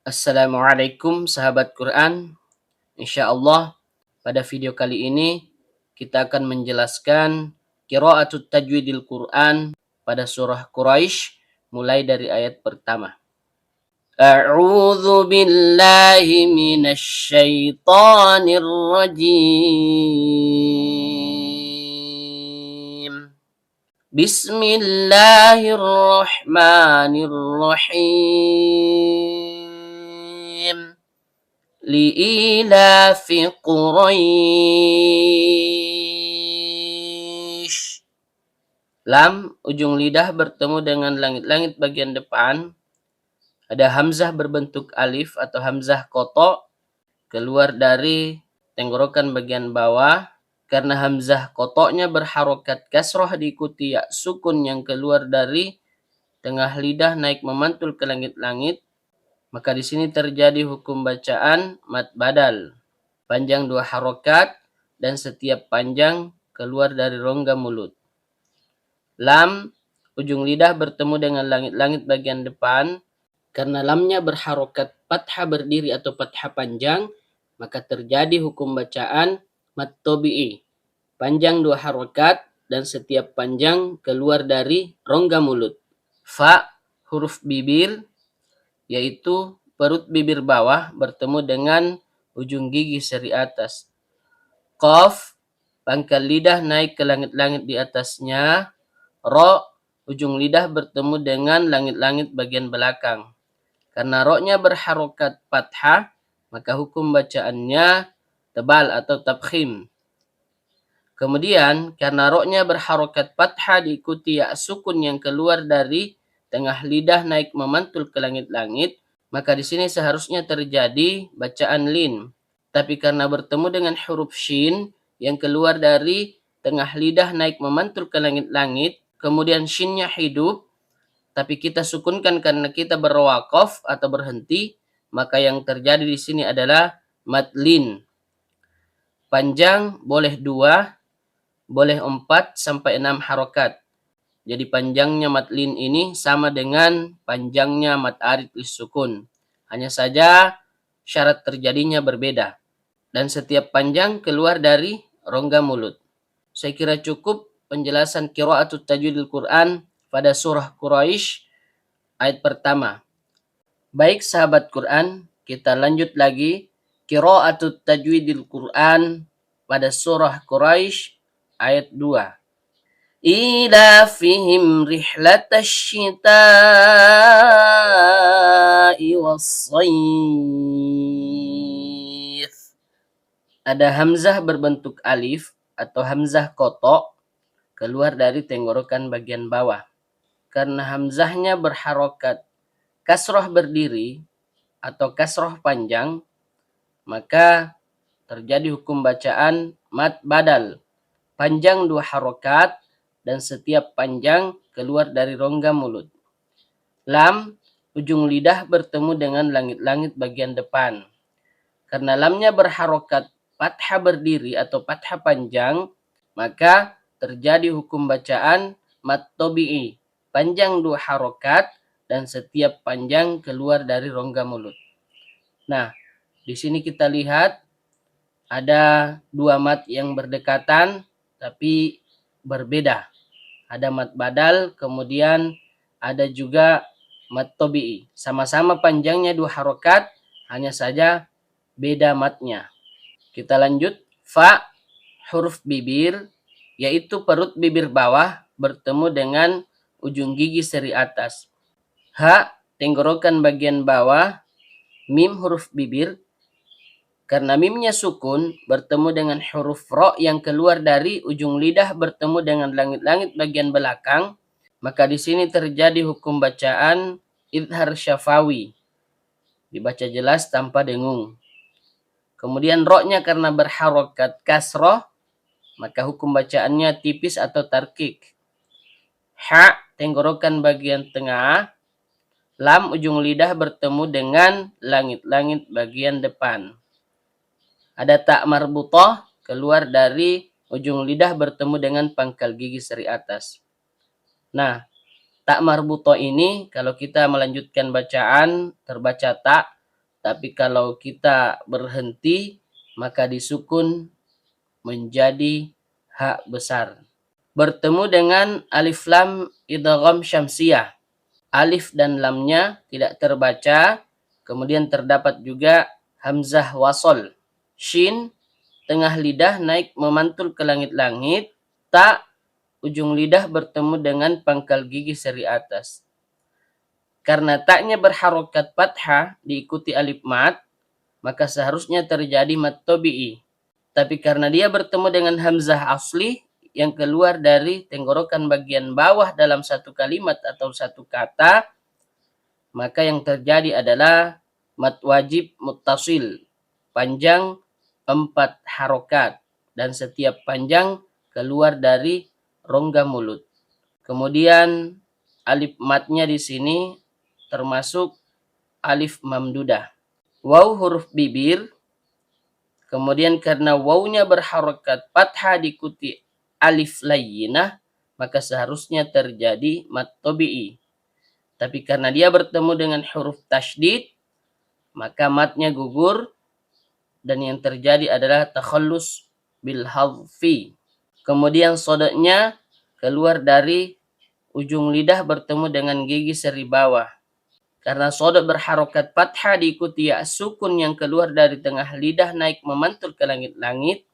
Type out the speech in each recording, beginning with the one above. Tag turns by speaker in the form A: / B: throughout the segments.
A: Assalamualaikum sahabat Quran. Insya Allah pada video kali ini kita akan menjelaskan qiraatut tajwidil Quran pada surah Quraisy mulai dari ayat pertama. A'udzu billahi minasy syaithanir rajim. Bismillahirrahmanirrahim. Li'ilafi Quraisy. Lam, ujung lidah bertemu dengan langit-langit bagian depan. Ada hamzah berbentuk alif atau hamzah koto keluar dari tenggorokan bagian bawah. Karena hamzah kotoknya berharokat kasroh diikuti ya sukun yang keluar dari tengah lidah naik memantul ke langit-langit. Maka di sini terjadi hukum bacaan mad badal. Panjang 2 harokat dan setiap panjang keluar dari rongga mulut. Lam, ujung lidah bertemu dengan langit-langit bagian depan. Karena lamnya berharokat fathah berdiri atau fathah panjang, maka terjadi hukum bacaan mad tobi'i. Panjang 2 harokat dan setiap panjang keluar dari rongga mulut. Fa, huruf bibir, yaitu perut bibir bawah bertemu dengan ujung gigi seri atas. Qaf, pangkal lidah naik ke langit-langit di atasnya. Ro, ujung lidah bertemu dengan langit-langit bagian belakang. Karena ro-nya berharokat fathah, maka hukum bacaannya tebal atau tabkhim. Kemudian, karena ro-nya berharokat fathah diikuti ya sukun yang keluar dari tengah lidah naik memantul ke langit-langit, maka di sini seharusnya terjadi bacaan lin. Tapi karena bertemu dengan huruf shin yang keluar dari tengah lidah naik memantul ke langit-langit, kemudian shinnya hidup, tapi kita sukunkan karena kita berwaqaf atau berhenti, maka yang terjadi di sini adalah mad lin. Panjang boleh 2, boleh 4 sampai 6 harokat. Jadi panjangnya mad lin ini sama dengan panjangnya mad arid sukun. Hanya saja syarat terjadinya berbeda. Dan setiap panjang keluar dari rongga mulut. Saya kira cukup penjelasan qiraatut tajwidil Quran pada surah Quraisy ayat pertama. Baik sahabat Quran, kita lanjut lagi qiraatut tajwidil Quran pada surah Quraisy ayat 2. Ilafihim rihlatash syita'i was-sayf. Ada hamzah berbentuk alif atau hamzah kotok keluar dari tenggorokan bagian bawah. Karena hamzahnya berharokat kasroh berdiri atau kasroh panjang, maka terjadi hukum bacaan mad badal. Panjang 2 harokat dan setiap panjang keluar dari rongga mulut. Lam, ujung lidah bertemu dengan langit-langit bagian depan. Karena lamnya berharokat fathah berdiri atau fathah panjang, maka terjadi hukum bacaan mad tobi'i. Panjang 2 harokat dan setiap panjang keluar dari rongga mulut. Nah, di sini kita lihat ada 2 mad yang berdekatan tapi berbeda. Ada mad badal, kemudian ada juga mad tobi'i. Sama-sama panjangnya 2 harokat, hanya saja beda matnya. Kita lanjut. Fa, huruf bibir, yaitu perut bibir bawah bertemu dengan ujung gigi seri atas. Ha, tenggorokan bagian bawah. Mim, huruf bibir. Karena mimnya sukun bertemu dengan huruf ro yang keluar dari ujung lidah bertemu dengan langit-langit bagian belakang, maka di sini terjadi hukum bacaan idhar syafawi. Dibaca jelas tanpa dengung. Kemudian ro-nya karena berharokat kasroh, maka hukum bacaannya tipis atau tarkik. Ha, tenggorokan bagian tengah. Lam, ujung lidah bertemu dengan langit-langit bagian depan. Ada tak marbutoh keluar dari ujung lidah bertemu dengan pangkal gigi seri atas. Nah, tak marbutoh ini kalau kita melanjutkan bacaan terbaca tak, Tapi kalau kita berhenti, maka disukun menjadi ha besar. Bertemu dengan alif lam idgham syamsiyah. Alif dan lamnya tidak terbaca, kemudian terdapat juga hamzah wasol. Shin, tengah lidah naik memantul ke langit-langit. Ta, ujung lidah bertemu dengan pangkal gigi seri atas. Karena taknya berharokat fathah diikuti alif mat, maka seharusnya terjadi mat tabi'i. Tapi karena dia bertemu dengan hamzah asli yang keluar dari tenggorokan bagian bawah dalam satu kalimat atau satu kata, maka yang terjadi adalah mat wajib muttasil, panjang 4 harokat, dan setiap panjang keluar dari rongga mulut. Kemudian alif matnya di sini termasuk alif mamdudah. Waw huruf bibir, kemudian karena wawnya berharokat fathah diikuti alif layyinah, maka seharusnya terjadi mat tabi'i. Tapi karena dia bertemu dengan huruf tasydid, maka matnya gugur, dan yang terjadi adalah takhallus bil hadfi. Kemudian sodanya keluar dari ujung lidah bertemu dengan gigi seri bawah. Karena sodok berharokat fathah diikuti ya sukun yang keluar dari tengah lidah naik memantul ke langit-langit,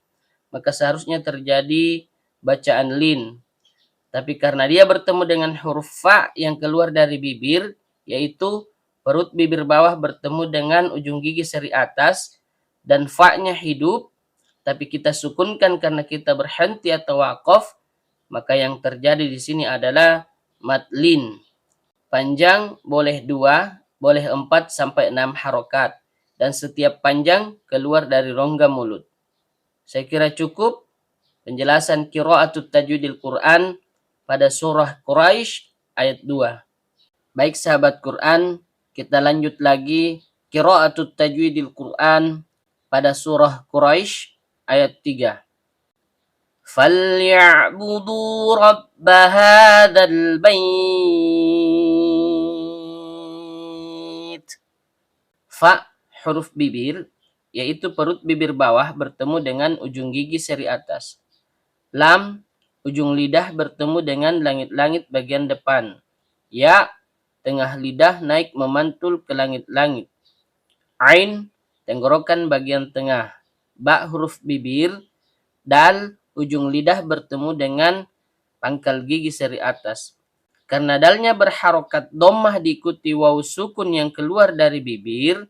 A: maka seharusnya terjadi bacaan lin. Tapi karena dia bertemu dengan huruf fa yang keluar dari bibir, yaitu perut bibir bawah bertemu dengan ujung gigi seri atas, dan fa-nya hidup, tapi kita sukunkan karena kita berhenti atau waqaf, maka yang terjadi di sini adalah madlin. Panjang boleh 2, boleh 4 sampai 6 harokat, dan setiap panjang keluar dari rongga mulut. Saya kira cukup penjelasan qira'atut tajwidil Quran pada surah Quraisy ayat 2. Baik sahabat Quran, kita lanjut lagi qira'atut tajwidil Quran pada surah Quraisy ayat 3. فَلْيَعْبُدُوا رَبَّ هَذَا الْبَيْتِ. Fa huruf bibir, yaitu perut bibir bawah bertemu dengan ujung gigi seri atas. Lam, ujung lidah bertemu dengan langit-langit bagian depan. Ya, tengah lidah naik memantul ke langit-langit. Ain, tenggorokan bagian tengah. Ba huruf bibir. Dal, ujung lidah bertemu dengan pangkal gigi seri atas. Karena dalnya berharokat dhammah diikuti waw sukun yang keluar dari bibir,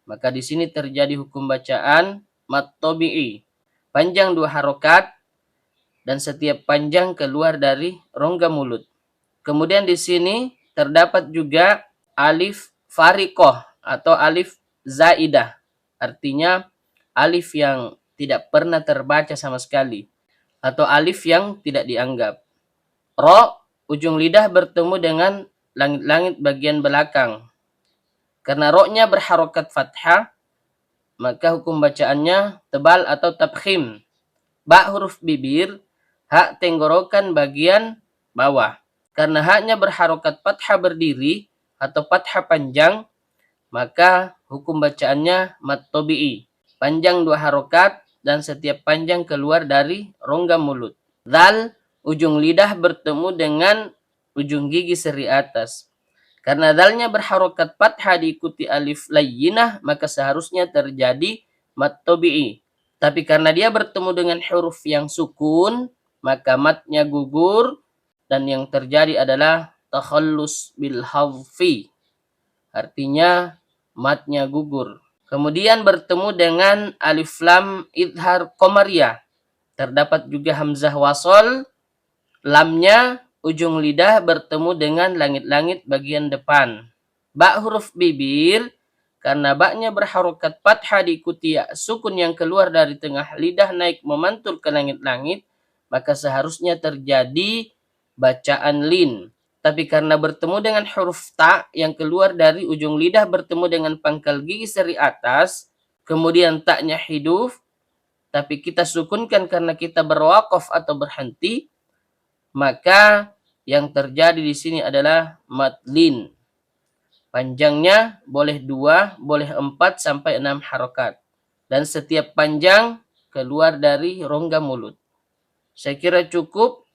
A: maka di sini terjadi hukum bacaan mat tabi'i. Panjang 2 harokat, dan setiap panjang keluar dari rongga mulut. Kemudian di sini terdapat juga alif fariqoh atau alif zaidah. Artinya alif yang tidak pernah terbaca sama sekali, atau alif yang tidak dianggap. Ro, ujung lidah bertemu dengan langit-langit bagian belakang. Karena ro-nya berharokat fathah, maka hukum bacaannya tebal atau tabkhim. Ba huruf bibir, hak tenggorokan bagian bawah. Karena haknya berharokat fathah berdiri atau fathah panjang, maka hukum bacaannya mat tabi'i. Panjang 2 harokat, dan setiap panjang keluar dari rongga mulut. Dzal, ujung lidah bertemu dengan ujung gigi seri atas. Karena dzalnya berharokat fathah diikuti alif layyinah, maka seharusnya terjadi mat tabi'i. Tapi karena dia bertemu dengan huruf yang sukun, maka matnya gugur, dan yang terjadi adalah takhallus bil hadfi. Artinya matnya gugur. Kemudian bertemu dengan alif lam idhar qamariyah. Terdapat juga hamzah wasol. Lamnya ujung lidah bertemu dengan langit-langit bagian depan. Ba huruf bibir, karena baknya berharokat fathah diikuti ya sukun yang keluar dari tengah lidah naik memantul ke langit-langit, maka seharusnya terjadi bacaan lin. Tapi karena bertemu dengan huruf ta yang keluar dari ujung lidah bertemu dengan pangkal gigi seri atas, kemudian taknya hidup, tapi kita sukunkan karena kita berwaqaf atau berhenti, maka yang terjadi di sini adalah madlin. Panjangnya boleh 2, boleh 4 sampai 6 harokat. Dan setiap panjang keluar dari rongga mulut. Saya kira cukup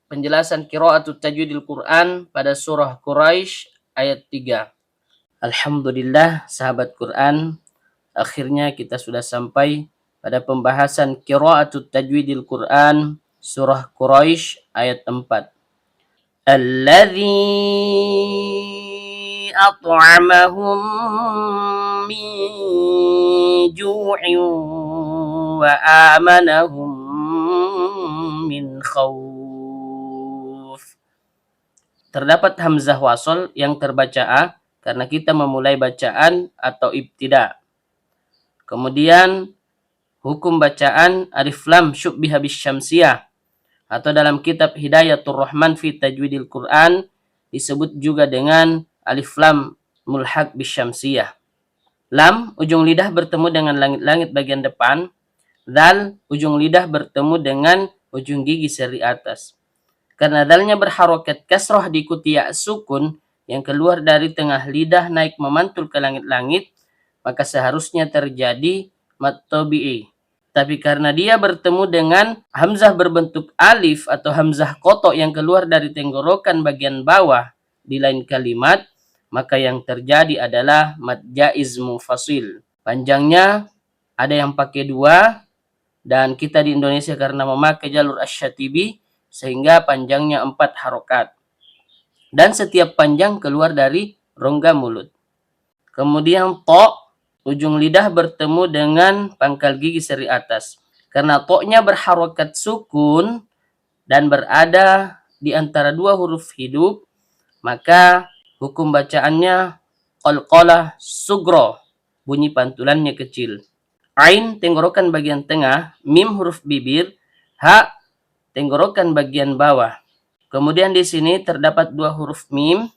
A: penjelasan qiraatul tajwidil Quran pada surah Quraisy ayat 3. Alhamdulillah sahabat Quran, akhirnya kita sudah sampai pada pembahasan qiraatul tajwidil Quran surah Quraisy ayat 4. Alladzi at'amahum min ju'in wa amanahum min khawf. Terdapat hamzah wasol yang terbaca a karena kita memulai bacaan atau ibtida. Kemudian hukum bacaan alif lam syubbiha bisyamsiyah atau dalam kitab Hidayatul Rahman fi Tajwidil Quran disebut juga dengan alif lam mulhaq bisyamsiyah. Lam ujung lidah bertemu dengan langit-langit bagian depan. Dal ujung lidah bertemu dengan ujung gigi seri atas. Karena dalnya berharokat kasroh diikuti ya sukun yang keluar dari tengah lidah naik memantul ke langit-langit, maka seharusnya terjadi mad tabi'i. Tapi karena dia bertemu dengan hamzah berbentuk alif atau hamzah kotok yang keluar dari tenggorokan bagian bawah di lain kalimat, maka yang terjadi adalah mad jaiz mufasil. Panjangnya ada yang pakai 2, dan kita di Indonesia karena memakai jalur asy-syatibi sehingga panjangnya 4 harokat. Dan setiap panjang keluar dari rongga mulut. Kemudian to, ujung lidah bertemu dengan pangkal gigi seri atas. Karena to-nya berharokat sukun dan berada di antara 2 huruf hidup, maka hukum bacaannya qalqalah sugro, bunyi pantulannya kecil. Ain tenggorokan bagian tengah, mim huruf bibir, ha tenggorokan bagian bawah. Kemudian di sini terdapat 2 huruf mim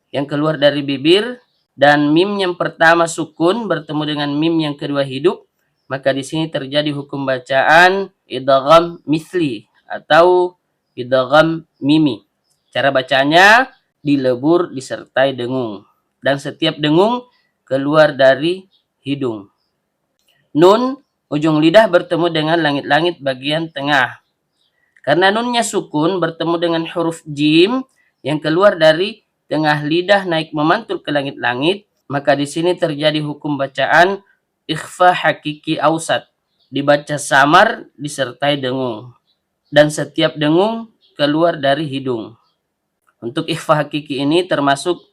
A: yang keluar dari bibir dan mim yang pertama sukun bertemu dengan mim yang kedua hidup, maka di sini terjadi hukum bacaan idgham misli atau idgham mimi. Cara bacanya dilebur disertai dengung dan setiap dengung keluar dari hidung. Nun ujung lidah bertemu dengan langit-langit bagian tengah. Karena nunnya sukun bertemu dengan huruf jim yang keluar dari tengah lidah naik memantul ke langit-langit, maka di sini terjadi hukum bacaan ikhfa hakiki ausat, dibaca samar disertai dengung dan setiap dengung keluar dari hidung. Untuk ikhfa hakiki ini termasuk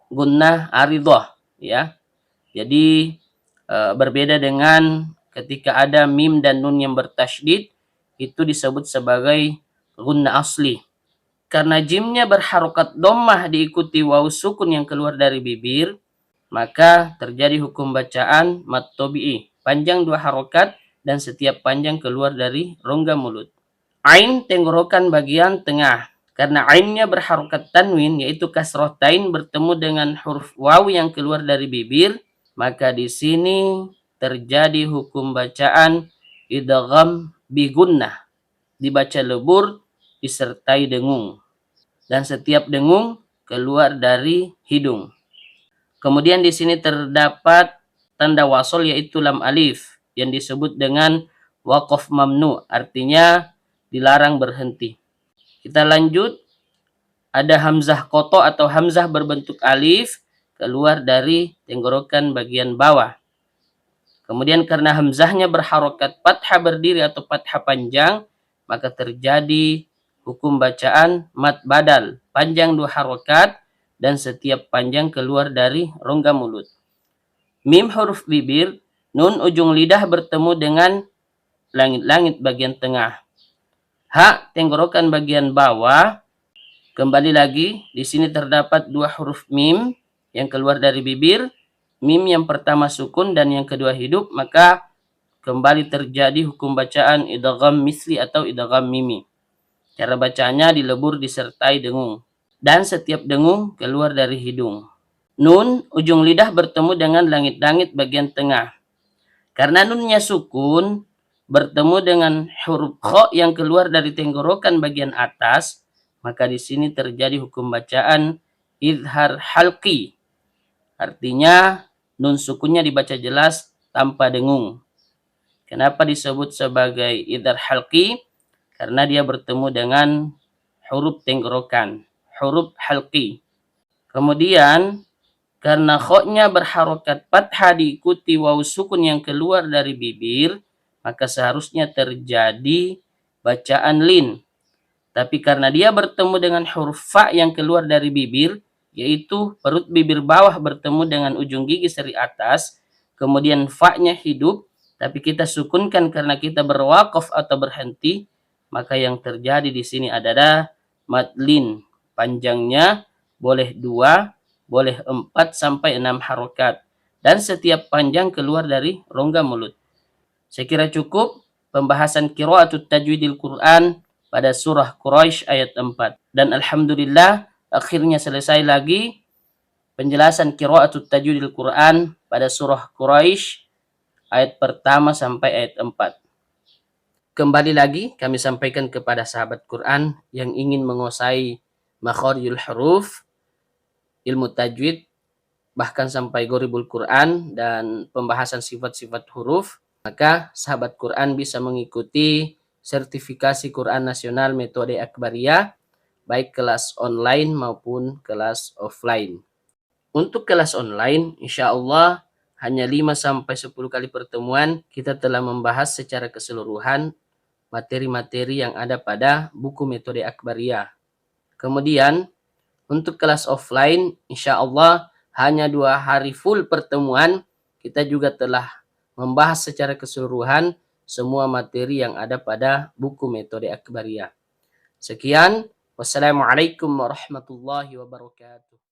A: gunnah aridhah ya. Jadi berbeda dengan ketika ada mim dan nun yang bertasydid, itu disebut sebagai gunnah asli. Karena jimnya berharokat dhammah diikuti waw sukun yang keluar dari bibir, maka terjadi hukum bacaan mad tabi'i, panjang 2 harokat dan setiap panjang keluar dari rongga mulut. Ain tenggorokan bagian tengah. Karena ainnya berharokat tanwin yaitu kasroh tain bertemu dengan huruf waw yang keluar dari bibir, maka di sini terjadi hukum bacaan idgham bi gunnah, dibaca lebur disertai dengung dan setiap dengung keluar dari hidung. Kemudian di sini terdapat tanda wasol yaitu lam alif yang disebut dengan waqaf mamnu, artinya dilarang berhenti. Kita lanjut, ada hamzah koto atau hamzah berbentuk alif keluar dari tenggorokan bagian bawah. Kemudian karena hamzahnya berharokat fathah berdiri atau fathah panjang, maka terjadi hukum bacaan mad badal, panjang 2 harokat dan setiap panjang keluar dari rongga mulut. Mim huruf bibir, nun ujung lidah bertemu dengan langit-langit bagian tengah. Ha tenggorokan bagian bawah. Kembali lagi, di sini terdapat 2 huruf mim yang keluar dari bibir. Mim yang pertama sukun dan yang kedua hidup, maka kembali terjadi hukum bacaan idgham misli atau idgham mimi. Cara bacanya dilebur disertai dengung dan setiap dengung keluar dari hidung. Nun ujung lidah bertemu dengan langit-langit bagian tengah. Karena nunnya sukun bertemu dengan huruf kha yang keluar dari tenggorokan bagian atas, maka di sini terjadi hukum bacaan idhar halqi Artinya nun sukunnya dibaca jelas tanpa dengung. Kenapa disebut sebagai idhar halqi? Karena dia bertemu dengan huruf tenggorokan, huruf halqi. Kemudian karena khoknya berharokat fathah diikuti waw sukun yang keluar dari bibir, maka seharusnya terjadi bacaan lin. Tapi karena dia bertemu dengan huruf fa yang keluar dari bibir, yaitu perut bibir bawah bertemu dengan ujung gigi seri atas, kemudian fa-nya hidup, tapi kita sukunkan karena kita berwaqaf atau berhenti, maka yang terjadi di sini adalah madlin. Panjangnya boleh 2, boleh 4 sampai 6 harokat. Dan setiap panjang keluar dari rongga mulut. Saya kira cukup pembahasan qiraatul tajwidil Quran pada surah Quraisy ayat 4. Dan alhamdulillah akhirnya selesai lagi penjelasan qiraatul tajwidil Quran pada surah Quraisy ayat pertama sampai ayat 4. Kembali lagi kami sampaikan kepada sahabat Quran yang ingin menguasai makharijul huruf, ilmu tajwid, bahkan sampai goribul Quran dan pembahasan sifat-sifat huruf, maka sahabat Quran bisa mengikuti sertifikasi Quran Nasional Metode Akbariyah, baik kelas online maupun kelas offline. Untuk kelas online, insya Allah hanya 5-10 kali pertemuan, kita telah membahas secara keseluruhan materi-materi yang ada pada buku Metode Akbariyah. Kemudian, untuk kelas offline, insya Allah hanya 2 hari full pertemuan, kita juga telah membahas secara keseluruhan semua materi yang ada pada buku Metode Akbariyah. Sekian, wassalamualaikum warahmatullahi wabarakatuh.